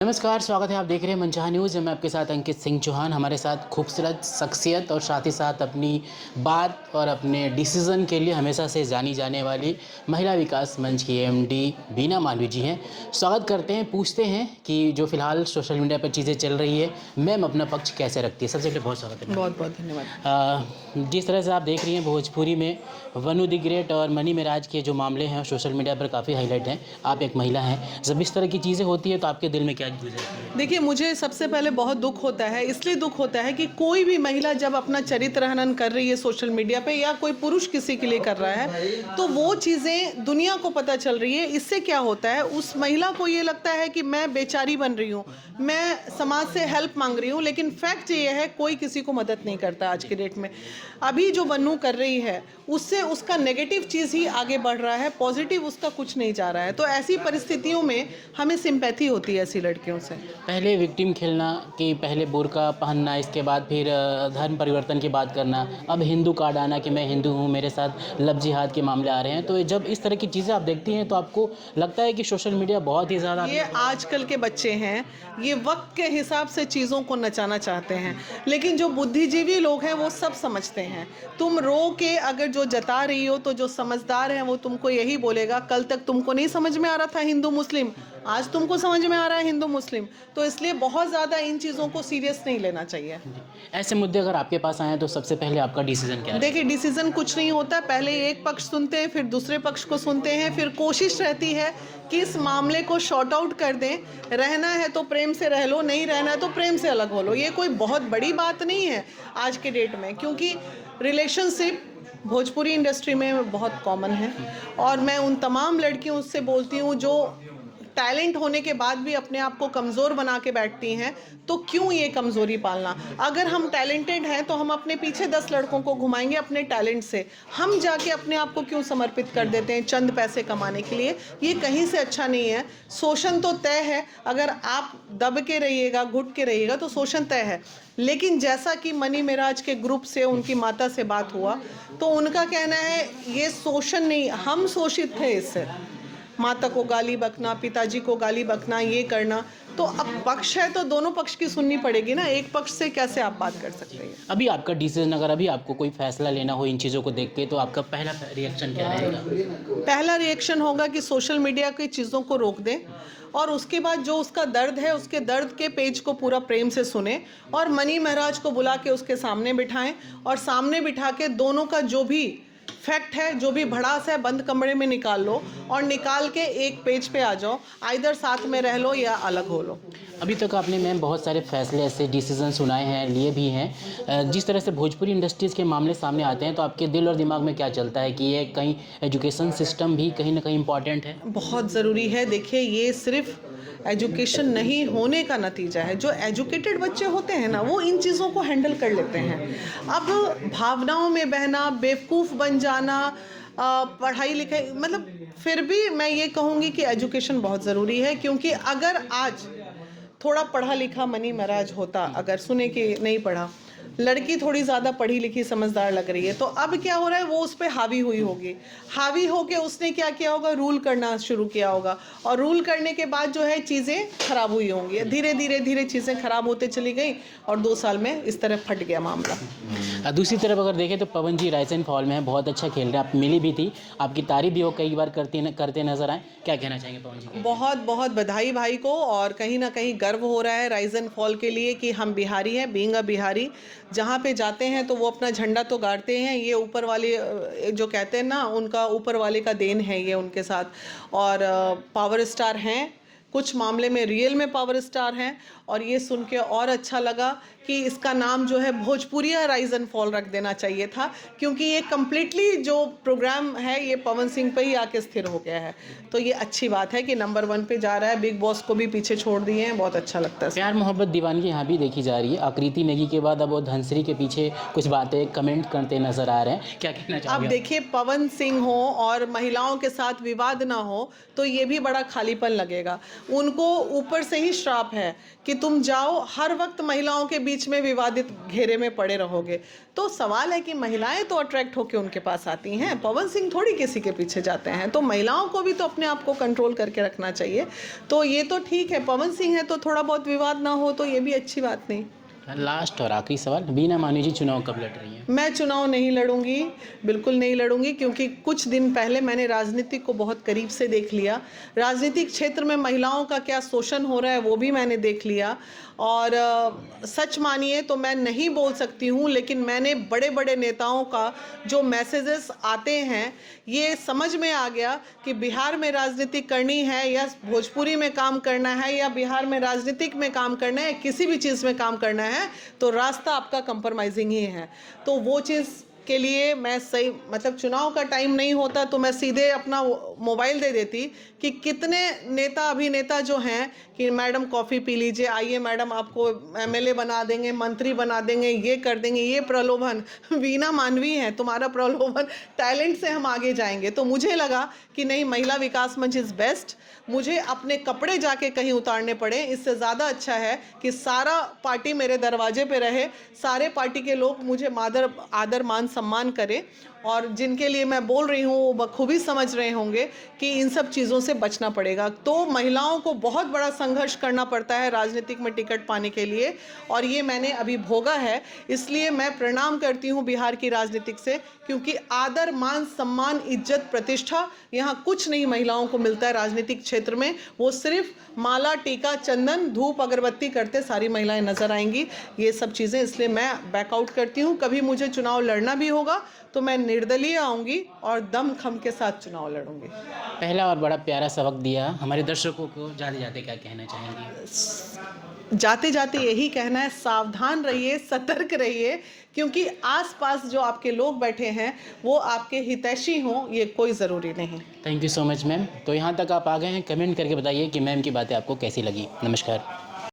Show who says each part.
Speaker 1: नमस्कार, स्वागत है। आप देख रहे हैं मनचाहा न्यूज़। मैं आपके साथ अंकित सिंह चौहान। हमारे साथ खूबसूरत शख्सियत और साथ ही साथ अपनी बात और अपने डिसीज़न के लिए हमेशा से जानी जाने वाली महिला विकास मंच की एमडी बीना मालवीय जी हैं। स्वागत करते हैं, पूछते हैं कि जो फ़िलहाल सोशल मीडिया पर चीज़ें चल रही है, मैम अपना पक्ष कैसे रखती है। सबसे पहले बहुत स्वागत है।
Speaker 2: बहुत बहुत धन्यवाद।
Speaker 1: जिस तरह से आप देख रही हैं भोजपुरी में वनु द ग्रेट और मनी मेराज के जो मामले हैं सोशल मीडिया पर काफ़ी हाईलाइट हैं। आप एक महिला हैं, जब इस तरह की चीज़ें होती है तो आपके दिल में क्या गुजरती है?
Speaker 2: देखिए, मुझे सबसे पहले बहुत दुख होता है, इसलिए दुख होता है कि कोई भी महिला जब अपना चरित्र हनन कर रही है सोशल मीडिया पे या कोई पुरुष किसी के लिए कर रहा है तो वो चीज़ें दुनिया को पता चल रही है। इससे क्या होता है, उस महिला को ये लगता है कि मैं बेचारी बन रही हूँ, मैं समाज से हेल्प मांग रही हूँ, लेकिन फैक्ट ये है कोई किसी को मदद नहीं करता आज के डेट में। अभी जो वनु कर रही है उससे उसका नेगेटिव चीज़ ही आगे बढ़ रहा है, पॉजिटिव उसका कुछ नहीं जा रहा है। तो ऐसी परिस्थितियों में हमें सिंपैथी होती है ऐसी लड़कियों से।
Speaker 1: पहले विक्टिम खेलना कि पहले बुर्का पहनना, इसके बाद फिर धर्म परिवर्तन की बात करना, अब हिंदू कार्ड आना कि मैं हिंदू हूँ, मेरे साथ लव जिहाद के मामले आ रहे हैं। तो जब इस तरह की चीज़ें आप देखती हैं तो आपको लगता है कि सोशल मीडिया बहुत ही ज़्यादा
Speaker 2: ये आजकल के बच्चे हैं, ये वक्त के हिसाब से चीज़ों को नचाना चाहते हैं, लेकिन जो बुद्धिजीवी लोग हैं वो सब समझते हैं। तुम रो के अगर जो जता रही हो तो जो समझदार है वो तुमको यही बोलेगा, कल तक तुमको नहीं समझ में आ रहा था हिंदू मुस्लिम, आज तुमको समझ में आ रहा है हिंदू मुस्लिम। तो इसलिए बहुत ज़्यादा इन चीज़ों को सीरियस नहीं लेना चाहिए।
Speaker 1: ऐसे मुद्दे अगर आपके पास आए तो सबसे पहले आपका डिसीजन क्या है?
Speaker 2: देखिए, डिसीजन कुछ नहीं होता, पहले एक पक्ष सुनते हैं, फिर दूसरे पक्ष को सुनते हैं, फिर कोशिश रहती है कि इस मामले को शॉर्ट आउट कर दें। रहना है तो प्रेम से रह लो, नहीं रहना है तो प्रेम से अलग हो लो। ये कोई बहुत बड़ी बात नहीं है आज के डेट में, क्योंकि रिलेशनशिप भोजपुरी इंडस्ट्री में बहुत कॉमन है। और मैं उन तमाम लड़कियों से बोलती हूँ जो टैलेंट होने के बाद भी अपने आप को कमज़ोर बना के बैठती हैं, तो क्यों ये कमज़ोरी पालना। अगर हम टैलेंटेड हैं तो हम अपने पीछे 10 लड़कों को घुमाएंगे अपने टैलेंट से। हम जाके अपने आप को क्यों समर्पित कर देते हैं चंद पैसे कमाने के लिए। ये कहीं से अच्छा नहीं है। शोषण तो तय है, अगर आप दब के रहिएगा, घुट के रहिएगा तो शोषण तय है। लेकिन जैसा कि मनी मेराज के ग्रुप से उनकी माता से बात हुआ तो उनका कहना है ये शोषण नहीं, हम शोषित थे इससे। माता को गाली बकना, पिताजी को गाली बकना, ये करना। तो अब पक्ष है तो दोनों पक्ष की सुननी पड़ेगी ना, एक पक्ष से कैसे आप बात कर सकते हैं।
Speaker 1: अभी आपका डिसीजन, अगर अभी आपको कोई फैसला लेना हो इन चीज़ों को देख के, तो आपका पहला रिएक्शन क्या रहेगा?
Speaker 2: पहला रिएक्शन होगा कि सोशल मीडिया की चीज़ों को रोक दें और उसके बाद जो उसका दर्द है उसके दर्द के पेज को पूरा प्रेम से सुने और मनी महाराज को बुला के उसके सामने बिठाएं और सामने बिठा के दोनों का जो भी फैक्ट है, जो भी भड़ास है, बंद कमरे में निकाल लो और निकाल के एक पेज पे आ जाओ। आइदर साथ में रह लो या अलग हो लो।
Speaker 1: अभी तक आपने मैम बहुत सारे फैसले ऐसे डिसीजन सुनाए हैं, लिए भी हैं। जिस तरह से भोजपुरी इंडस्ट्रीज़ के मामले सामने आते हैं तो आपके दिल और दिमाग में क्या चलता है कि ये कहीं एजुकेशन सिस्टम भी कहीं ना कहीं इम्पॉर्टेंट है?
Speaker 2: बहुत ज़रूरी है। देखिए, ये सिर्फ एजुकेशन नहीं होने का नतीजा है। जो एजुकेटेड बच्चे होते हैं ना वो इन चीज़ों को हैंडल कर लेते हैं। अब भावनाओं में बहना, बेवकूफ़ बन जाना, पढ़ाई लिखाई, मतलब फिर भी मैं ये कहूँगी कि एजुकेशन बहुत ज़रूरी है। क्योंकि अगर आज थोड़ा पढ़ा लिखा मनी महाराज होता, अगर सुने कि नहीं पढ़ा, लड़की थोड़ी ज़्यादा पढ़ी लिखी समझदार लग रही है, तो अब क्या हो रहा है, वो उस पर हावी हुई होगी। हावी होके उसने क्या किया होगा, रूल करना शुरू किया होगा और रूल करने के बाद जो है चीज़ें ख़राब हुई होंगी। धीरे धीरे चीज़ें ख़राब होते चली गई और 2 साल में इस तरह फट गया मामला।
Speaker 1: दूसरी तरफ अगर देखें तो पवन जी राइज एंड फॉल में हैं, बहुत अच्छा खेल रहे हैं। आप मिली भी थी, आपकी तारीफ भी वो कई बार करते नजर आए। क्या कहना चाहेंगे पवन जी?
Speaker 2: बहुत बहुत बधाई भाई को, और कहीं ना कहीं गर्व हो रहा है राइज एंड फॉल के लिए कि हम बिहारी हैं। बीइंग अ बिहारी, जहाँ पे जाते हैं तो वो अपना झंडा तो गाड़ते हैं। ये ऊपर वाले जो कहते हैं ना, उनका ऊपर वाले का देन है ये उनके साथ। और पावर स्टार हैं, कुछ मामले में रियल में पावर स्टार हैं। और ये सुन के और अच्छा लगा कि इसका नाम जो है भोजपुरिया राइज एंड फॉल रख देना चाहिए था, क्योंकि ये कम्प्लीटली जो प्रोग्राम है ये पवन सिंह पे ही आके स्थिर हो गया है। तो ये अच्छी बात है कि नंबर 1 पे जा रहा है। बिग बॉस को भी पीछे छोड़ दिए हैं, बहुत अच्छा लगता है।
Speaker 1: प्यार मोहब्बत दीवानगी यहाँ भी देखी जा रही है। आकृति नेगी के बाद अब वो धनश्री के पीछे कुछ बातें कमेंट करते नजर आ रहे हैं, क्या कहना चाहोगे?
Speaker 2: अब देखिए, पवन सिंह हो और महिलाओं के साथ विवाद ना हो तो ये भी बड़ा खालीपन लगेगा। उनको ऊपर से ही श्राप है कि तुम जाओ, हर वक्त महिलाओं के बीच में विवादित घेरे में पड़े रहोगे। तो सवाल है कि महिलाएं तो अट्रैक्ट होकर उनके पास आती हैं, पवन सिंह थोड़ी किसी के पीछे जाते हैं, तो महिलाओं को भी तो अपने आप को कंट्रोल करके रखना चाहिए। तो ये तो ठीक है, पवन सिंह है तो थोड़ा बहुत विवाद ना हो तो ये भी अच्छी बात नहीं।
Speaker 1: लास्ट और आखिरी सवाल, बीना मानी जी चुनाव कब लड़ रही हैं?
Speaker 2: मैं चुनाव नहीं लड़ूंगी, बिल्कुल नहीं लड़ूंगी, क्योंकि कुछ दिन पहले मैंने राजनीति को बहुत करीब से देख लिया। राजनीतिक क्षेत्र में महिलाओं का क्या शोषण हो रहा है वो भी मैंने देख लिया। और सच मानिए तो मैं नहीं बोल सकती हूँ, लेकिन मैंने बड़े बड़े नेताओं का जो मैसेजेस आते हैं ये समझ में आ गया कि बिहार में राजनीति करनी है या भोजपुरी में काम करना है या बिहार में राजनीतिक में काम करना है, किसी भी चीज़ में काम करना है तो रास्ता आपका कंप्रोमाइजिंग ही है। तो वो चीज़ के लिए मैं सही, मतलब चुनाव का टाइम नहीं होता तो मैं सीधे अपना मोबाइल दे देती कि कितने नेता अभिनेता जो हैं कि मैडम कॉफ़ी पी लीजिए, आइए मैडम आपको एमएलए बना देंगे, मंत्री बना देंगे, ये कर देंगे, ये प्रलोभन। वीना मानवी है, तुम्हारा प्रलोभन, टैलेंट से हम आगे जाएंगे। तो मुझे लगा कि नहीं, महिला विकास मंच इज़ बेस्ट। मुझे अपने कपड़े जाके कहीं उतारने पड़े, इससे ज़्यादा अच्छा है कि सारा पार्टी मेरे दरवाजे पे रहे, सारे पार्टी के लोग मुझे आदर मान सम्मान करें, और जिनके लिए मैं बोल रही हूँ वो बखूबी समझ रहे होंगे कि इन सब चीज़ों से बचना पड़ेगा। तो महिलाओं को बहुत बड़ा संघर्ष करना पड़ता है राजनीतिक में टिकट पाने के लिए, और ये मैंने अभी भोगा है। इसलिए मैं प्रणाम करती हूँ बिहार की राजनीतिक से, क्योंकि आदर मान सम्मान इज्जत प्रतिष्ठा यहाँ कुछ नहीं महिलाओं को मिलता है राजनीतिक क्षेत्र में। वो सिर्फ माला टीका चंदन धूप अगरबत्ती करते सारी महिलाएं नजर आएंगी, ये सब चीज़ें। इसलिए मैं बैकआउट करती हूँ। कभी मुझे चुनाव लड़ना भी होगा तो मैं निर्दलीय आऊँगी और दम खम के साथ चुनाव लड़ूंगी।
Speaker 1: पहला और बड़ा प्यारा सबक दिया हमारे दर्शकों को, जाते जाते क्या कहना चाहेंगी?
Speaker 2: जाते जाते यही कहना है, सावधान रहिए, सतर्क रहिए, क्योंकि आसपास जो आपके लोग बैठे हैं वो आपके हितैषी हों ये कोई ज़रूरी नहीं।
Speaker 1: Thank you so much ma'am. तो यहाँ तक आप आ गए हैं, कमेंट करके बताइए कि मैम की बातें आपको कैसी लगी। नमस्कार।